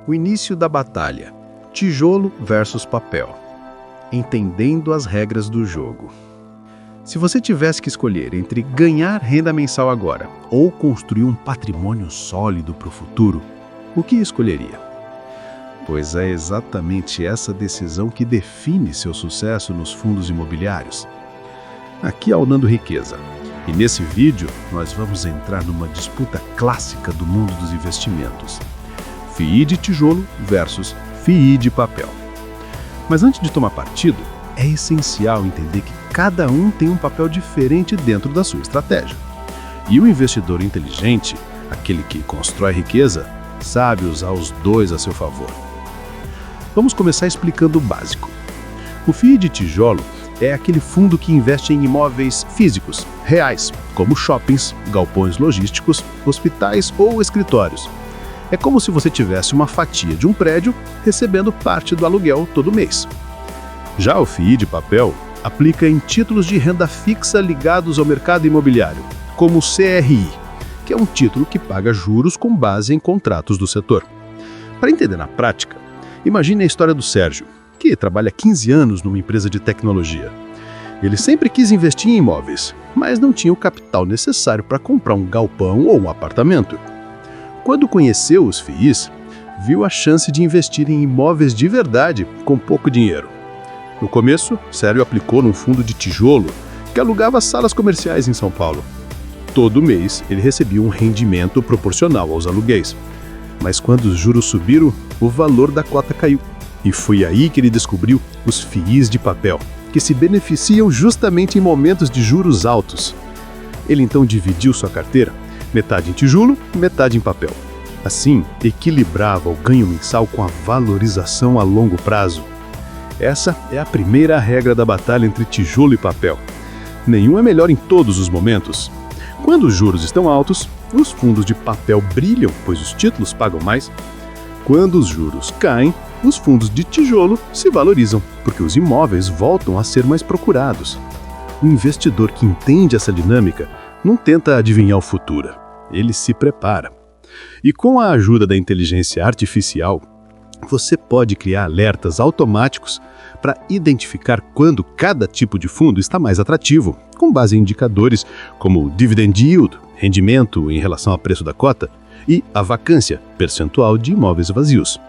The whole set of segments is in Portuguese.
O início da batalha. Tijolo versus papel. Entendendo as regras do jogo. Se você tivesse que escolher entre ganhar renda mensal agora ou construir um patrimônio sólido para o futuro, o que escolheria? Pois é exatamente essa decisão que define seu sucesso nos fundos imobiliários. Aqui é o Nando Riqueza, e nesse vídeo nós vamos entrar numa disputa clássica do mundo dos investimentos. FII de tijolo versus FII de papel. Mas antes de tomar partido, é essencial entender que cada um tem um papel diferente dentro da sua estratégia. E o investidor inteligente, aquele que constrói riqueza, sabe usar os dois a seu favor. Vamos começar explicando o básico. O FII de tijolo é aquele fundo que investe em imóveis físicos, reais, como shoppings, galpões logísticos, hospitais ou escritórios. É como se você tivesse uma fatia de um prédio recebendo parte do aluguel todo mês. Já o FII de papel aplica em títulos de renda fixa ligados ao mercado imobiliário, como o CRI, que é um título que paga juros com base em contratos do setor. Para entender na prática, imagine a história do Sérgio, que trabalha 15 anos numa empresa de tecnologia. Ele sempre quis investir em imóveis, mas não tinha o capital necessário para comprar um galpão ou um apartamento. Quando conheceu os FIIs, viu a chance de investir em imóveis de verdade com pouco dinheiro. No começo, Sérgio aplicou num fundo de tijolo que alugava salas comerciais em São Paulo. Todo mês, ele recebia um rendimento proporcional aos aluguéis. Mas quando os juros subiram, o valor da cota caiu. E foi aí que ele descobriu os FIIs de papel, que se beneficiam justamente em momentos de juros altos. Ele então dividiu sua carteira, metade em tijolo, metade em papel. Assim, equilibrava o ganho mensal com a valorização a longo prazo. Essa é a primeira regra da batalha entre tijolo e papel. Nenhum é melhor em todos os momentos. Quando os juros estão altos, os fundos de papel brilham, pois os títulos pagam mais. Quando os juros caem, os fundos de tijolo se valorizam, porque os imóveis voltam a ser mais procurados. O investidor que entende essa dinâmica não tenta adivinhar o futuro, ele se prepara. E com a ajuda da inteligência artificial, você pode criar alertas automáticos para identificar quando cada tipo de fundo está mais atrativo, com base em indicadores como dividend yield, rendimento em relação ao preço da cota, e a vacância, percentual de imóveis vazios.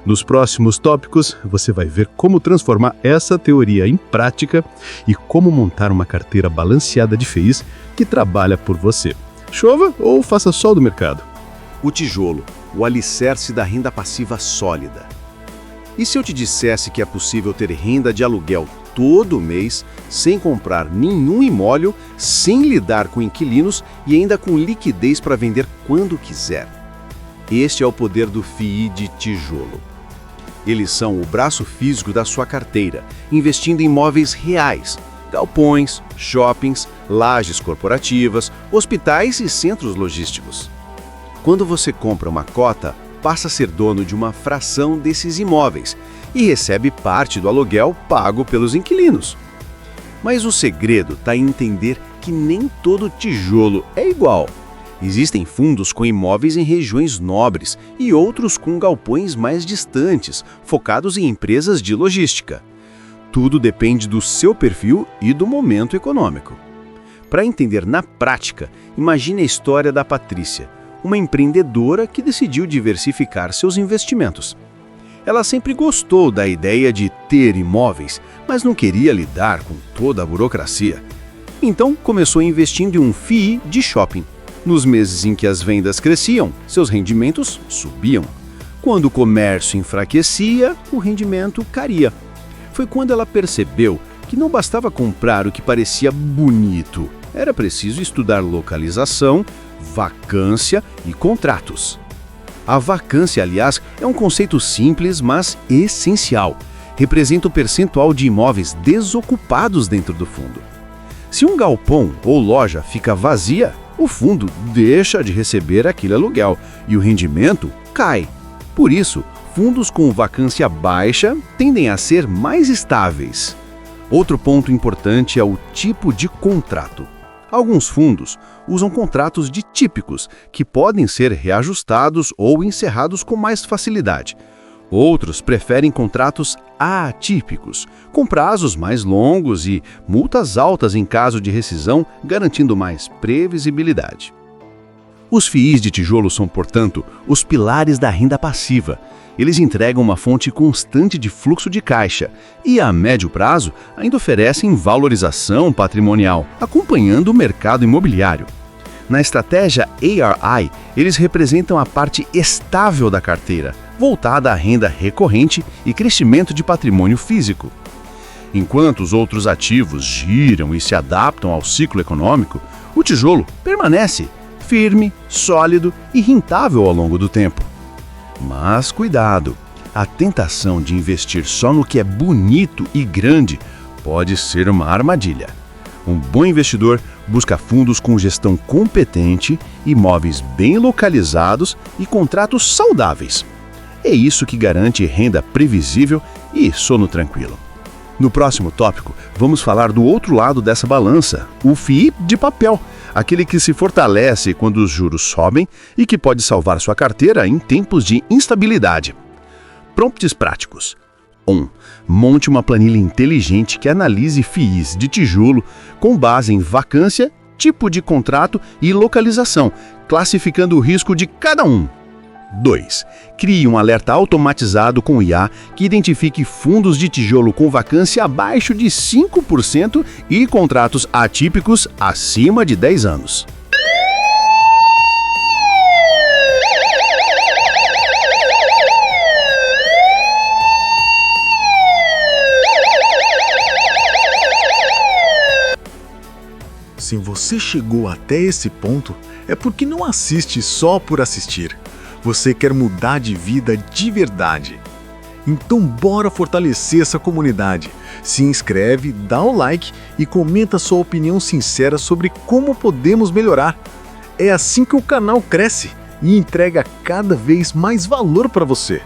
Nos próximos tópicos, você vai ver como transformar essa teoria em prática e como montar uma carteira balanceada de FIIs que trabalha por você. Chova ou faça sol do mercado. O tijolo, o alicerce da renda passiva sólida. E se eu te dissesse que é possível ter renda de aluguel todo mês, sem comprar nenhum imóvel, sem lidar com inquilinos e ainda com liquidez para vender quando quiser? Este é o poder do FII de tijolo. Eles são o braço físico da sua carteira, investindo em imóveis reais, galpões, shoppings, lajes corporativas, hospitais e centros logísticos. Quando você compra uma cota, passa a ser dono de uma fração desses imóveis e recebe parte do aluguel pago pelos inquilinos. Mas o segredo está em entender que nem todo tijolo é igual. Existem fundos com imóveis em regiões nobres e outros com galpões mais distantes, focados em empresas de logística. Tudo depende do seu perfil e do momento econômico. Para entender na prática, imagine a história da Patrícia, uma empreendedora que decidiu diversificar seus investimentos. Ela sempre gostou da ideia de ter imóveis, mas não queria lidar com toda a burocracia. Então, começou investindo em um FII de shopping. Nos meses em que as vendas cresciam, seus rendimentos subiam. Quando o comércio enfraquecia, o rendimento caía. Foi quando ela percebeu que não bastava comprar o que parecia bonito. Era preciso estudar localização, vacância e contratos. A vacância, aliás, é um conceito simples, mas essencial. Representa o percentual de imóveis desocupados dentro do fundo. Se um galpão ou loja fica vazia, o fundo deixa de receber aquele aluguel e o rendimento cai. Por isso, fundos com vacância baixa tendem a ser mais estáveis. Outro ponto importante é o tipo de contrato. Alguns fundos usam contratos de típicos, que podem ser reajustados ou encerrados com mais facilidade. Outros preferem contratos atípicos, com prazos mais longos e multas altas em caso de rescisão, garantindo mais previsibilidade. Os FIIs de tijolo são, portanto, os pilares da renda passiva. Eles entregam uma fonte constante de fluxo de caixa e, a médio prazo, ainda oferecem valorização patrimonial, acompanhando o mercado imobiliário. Na estratégia ARI, eles representam a parte estável da carteira, voltada à renda recorrente e crescimento de patrimônio físico. Enquanto os outros ativos giram e se adaptam ao ciclo econômico, o tijolo permanece firme, sólido e rentável ao longo do tempo. Mas cuidado, a tentação de investir só no que é bonito e grande pode ser uma armadilha. Um bom investidor busca fundos com gestão competente, imóveis bem localizados e contratos saudáveis. É isso que garante renda previsível e sono tranquilo. No próximo tópico, vamos falar do outro lado dessa balança, o FII de papel, aquele que se fortalece quando os juros sobem e que pode salvar sua carteira em tempos de instabilidade. Prompts práticos. 1. Monte uma planilha inteligente que analise FIIs de tijolo com base em vacância, tipo de contrato e localização, classificando o risco de cada um. 2. Crie um alerta automatizado com IA que identifique fundos de tijolo com vacância abaixo de 5% e contratos atípicos acima de 10 anos. Se você chegou até esse ponto, é porque não assiste só por assistir. Você quer mudar de vida de verdade. Então bora fortalecer essa comunidade. Se inscreve, dá o like e comenta sua opinião sincera sobre como podemos melhorar. É assim que o canal cresce e entrega cada vez mais valor para você.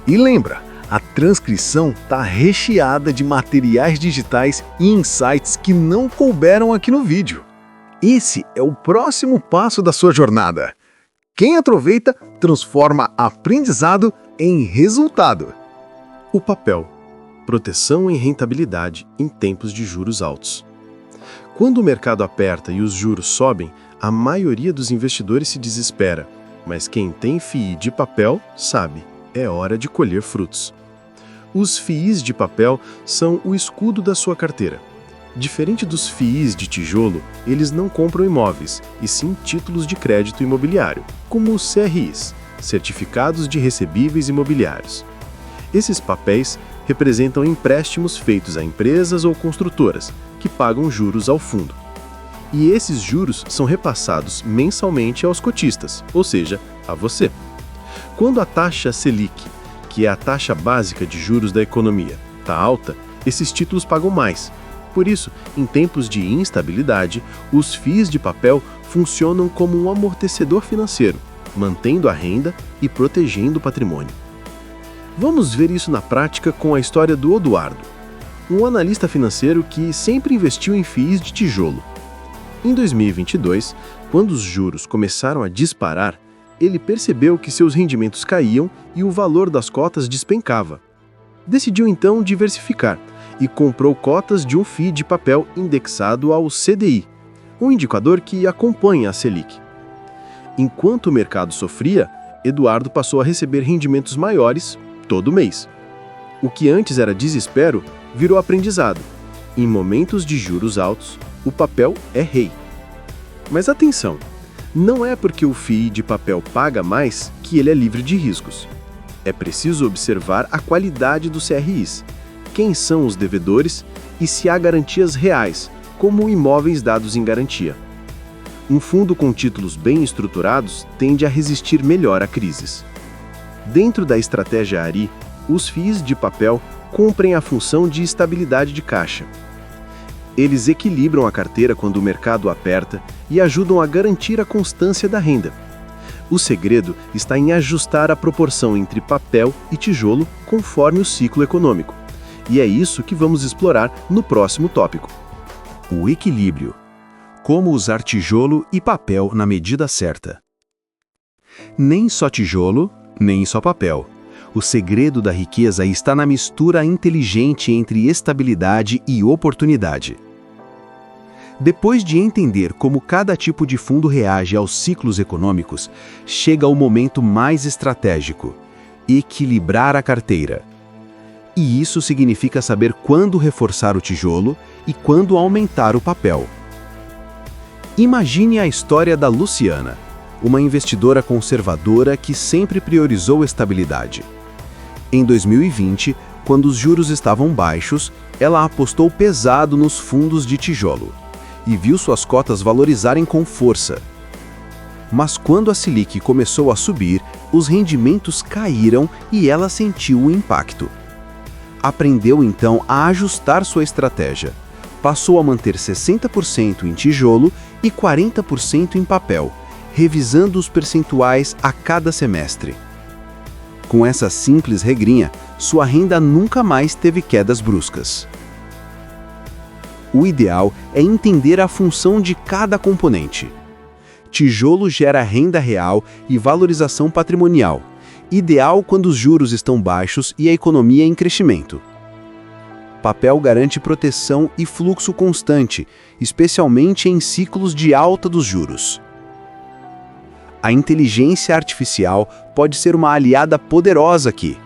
E lembra, a transcrição está recheada de materiais digitais e insights que não couberam aqui no vídeo. Esse é o próximo passo da sua jornada. Quem aproveita, transforma aprendizado em resultado. O papel. Proteção e rentabilidade em tempos de juros altos. Quando o mercado aperta e os juros sobem, a maioria dos investidores se desespera. Mas quem tem FII de papel sabe, é hora de colher frutos. Os FIIs de papel são o escudo da sua carteira. Diferente dos FIIs de tijolo, eles não compram imóveis, e sim títulos de crédito imobiliário, como os CRIs, Certificados de Recebíveis Imobiliários. Esses papéis representam empréstimos feitos a empresas ou construtoras, que pagam juros ao fundo. E esses juros são repassados mensalmente aos cotistas, ou seja, a você. Quando a taxa Selic, que é a taxa básica de juros da economia, está alta, esses títulos pagam mais. Por isso, em tempos de instabilidade, os FIIs de papel funcionam como um amortecedor financeiro, mantendo a renda e protegendo o patrimônio. Vamos ver isso na prática com a história do Eduardo, um analista financeiro que sempre investiu em FIIs de tijolo. Em 2022, quando os juros começaram a disparar, ele percebeu que seus rendimentos caíam e o valor das cotas despencava. Decidiu então diversificar e comprou cotas de um FII de papel indexado ao CDI, um indicador que acompanha a Selic. Enquanto o mercado sofria, Eduardo passou a receber rendimentos maiores todo mês. O que antes era desespero virou aprendizado. Em momentos de juros altos, o papel é rei. Mas atenção, não é porque o FII de papel paga mais que ele é livre de riscos. É preciso observar a qualidade dos CRIs, quem são os devedores e se há garantias reais, como imóveis dados em garantia. Um fundo com títulos bem estruturados tende a resistir melhor a crises. Dentro da estratégia ARI, os FIIs de papel cumprem a função de estabilidade de caixa. Eles equilibram a carteira quando o mercado aperta e ajudam a garantir a constância da renda. O segredo está em ajustar a proporção entre papel e tijolo conforme o ciclo econômico. E é isso que vamos explorar no próximo tópico. O equilíbrio. Como usar tijolo e papel na medida certa. Nem só tijolo, nem só papel. O segredo da riqueza está na mistura inteligente entre estabilidade e oportunidade. Depois de entender como cada tipo de fundo reage aos ciclos econômicos, chega o momento mais estratégico: equilibrar a carteira. E isso significa saber quando reforçar o tijolo e quando aumentar o papel. Imagine a história da Luciana, uma investidora conservadora que sempre priorizou estabilidade. Em 2020, quando os juros estavam baixos, ela apostou pesado nos fundos de tijolo e viu suas cotas valorizarem com força. Mas quando a Selic começou a subir, os rendimentos caíram e ela sentiu o impacto. Aprendeu então a ajustar sua estratégia. Passou a manter 60% em tijolo e 40% em papel, revisando os percentuais a cada semestre. Com essa simples regrinha, sua renda nunca mais teve quedas bruscas. O ideal é entender a função de cada componente. Tijolo gera renda real e valorização patrimonial, ideal quando os juros estão baixos e a economia em crescimento. Papel garante proteção e fluxo constante, especialmente em ciclos de alta dos juros. A inteligência artificial pode ser uma aliada poderosa aqui.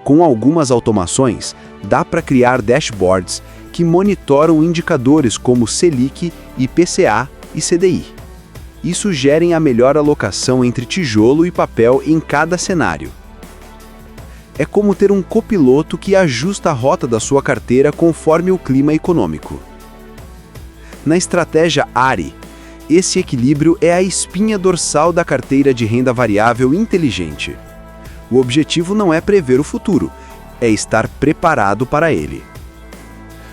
Com algumas automações, dá para criar dashboards que monitoram indicadores como Selic, IPCA e CDI. E sugerem a melhor alocação entre tijolo e papel em cada cenário. É como ter um copiloto que ajusta a rota da sua carteira conforme o clima econômico. Na estratégia ARI, esse equilíbrio é a espinha dorsal da carteira de renda variável inteligente. O objetivo não é prever o futuro, é estar preparado para ele.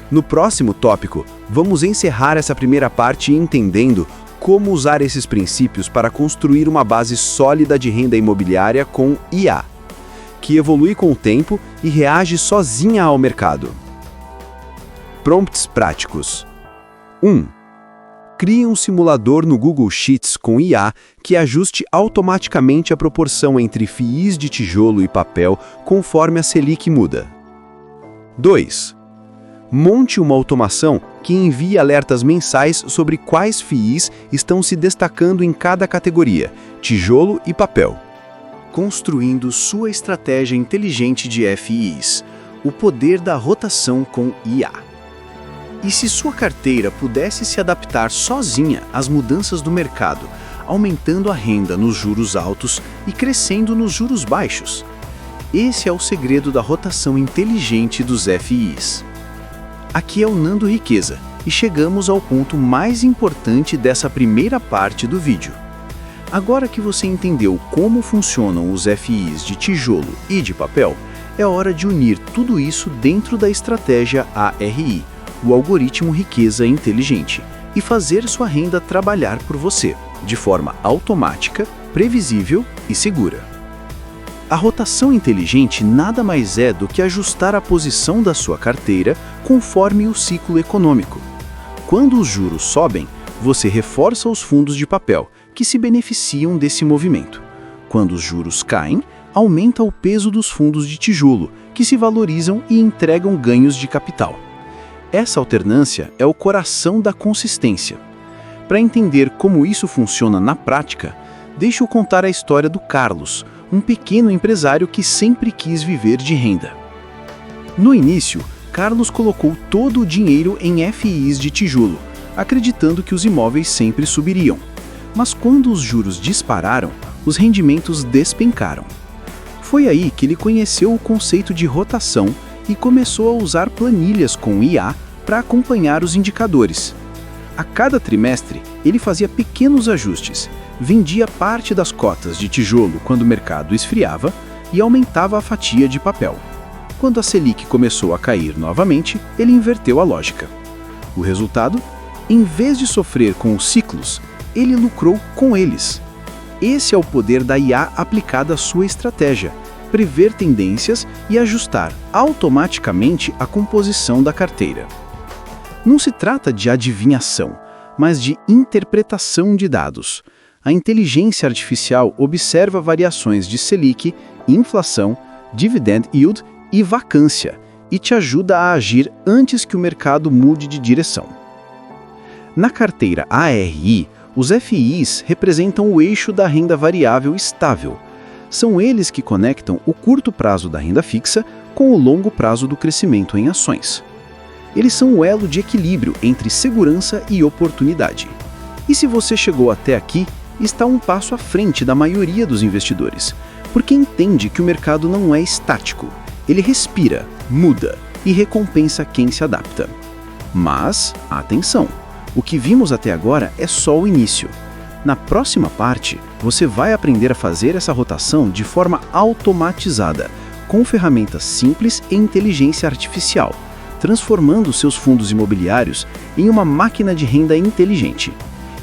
No próximo tópico, vamos encerrar essa primeira parte entendendo como usar esses princípios para construir uma base sólida de renda imobiliária com IA, que evolui com o tempo e reage sozinha ao mercado. Prompts práticos. 1. Crie um simulador no Google Sheets com IA que ajuste automaticamente a proporção entre FIIs de tijolo e papel conforme a Selic muda. 2. Monte uma automação que envie alertas mensais sobre quais FIIs estão se destacando em cada categoria, tijolo e papel. Construindo sua estratégia inteligente de FIIs, o poder da rotação com IA. E se sua carteira pudesse se adaptar sozinha às mudanças do mercado, aumentando a renda nos juros altos e crescendo nos juros baixos? Esse é o segredo da rotação inteligente dos FIIs. Aqui é o Nando Riqueza e chegamos ao ponto mais importante dessa primeira parte do vídeo. Agora que você entendeu como funcionam os FIIs de tijolo e de papel, é hora de unir tudo isso dentro da estratégia ARI, o algoritmo Riqueza Inteligente, e fazer sua renda trabalhar por você, de forma automática, previsível e segura. A rotação inteligente nada mais é do que ajustar a posição da sua carteira conforme o ciclo econômico. Quando os juros sobem, você reforça os fundos de papel, que se beneficiam desse movimento. Quando os juros caem, aumenta o peso dos fundos de tijolo, que se valorizam e entregam ganhos de capital. Essa alternância é o coração da consistência. Para entender como isso funciona na prática, deixe eu contar a história do Carlos, um pequeno empresário que sempre quis viver de renda. No início, Carlos colocou todo o dinheiro em FIIs de tijolo, acreditando que os imóveis sempre subiriam. Mas quando os juros dispararam, os rendimentos despencaram. Foi aí que ele conheceu o conceito de rotação e começou a usar planilhas com IA para acompanhar os indicadores. A cada trimestre, ele fazia pequenos ajustes, vendia parte das cotas de tijolo quando o mercado esfriava e aumentava a fatia de papel. Quando a Selic começou a cair novamente, ele inverteu a lógica. O resultado? Em vez de sofrer com os ciclos, ele lucrou com eles. Esse é o poder da IA aplicada à sua estratégia, prever tendências e ajustar automaticamente a composição da carteira. Não se trata de adivinhação, mas de interpretação de dados. A inteligência artificial observa variações de Selic, inflação, dividend yield e vacância e te ajuda a agir antes que o mercado mude de direção. Na carteira ARI, os FIs representam o eixo da renda variável estável. São eles que conectam o curto prazo da renda fixa com o longo prazo do crescimento em ações. Eles são o elo de equilíbrio entre segurança e oportunidade. E se você chegou até aqui, está um passo à frente da maioria dos investidores, porque entende que o mercado não é estático. Ele respira, muda e recompensa quem se adapta. Mas, atenção! O que vimos até agora é só o início. Na próxima parte, você vai aprender a fazer essa rotação de forma automatizada, com ferramentas simples e inteligência artificial, transformando seus fundos imobiliários em uma máquina de renda inteligente.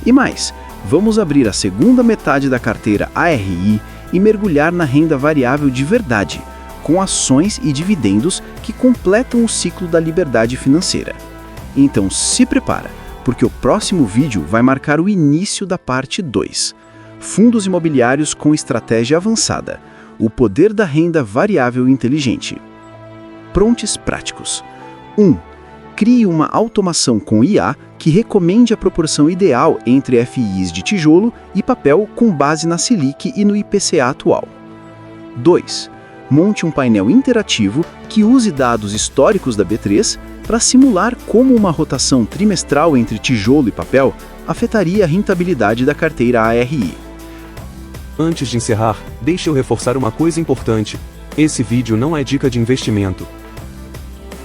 E mais, vamos abrir a segunda metade da carteira ARI e mergulhar na renda variável de verdade, com ações e dividendos que completam o ciclo da liberdade financeira. Então se prepara, porque o próximo vídeo vai marcar o início da parte 2. Fundos imobiliários com estratégia avançada. O poder da renda variável inteligente. Prontos práticos. 1. Crie uma automação com IA que recomende a proporção ideal entre FIs de tijolo e papel com base na Selic e no IPCA atual. 2. Monte um painel interativo que use dados históricos da B3 para simular como uma rotação trimestral entre tijolo e papel afetaria a rentabilidade da carteira ARI. Antes de encerrar, deixe eu reforçar uma coisa importante. Esse vídeo não é dica de investimento.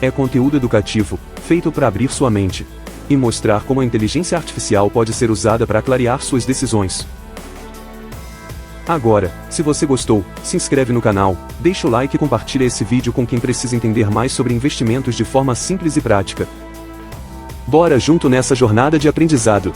É conteúdo educativo, feito para abrir sua mente e mostrar como a inteligência artificial pode ser usada para clarear suas decisões. Agora, se você gostou, se inscreve no canal, deixa o like e compartilha esse vídeo com quem precisa entender mais sobre investimentos de forma simples e prática. Bora junto nessa jornada de aprendizado!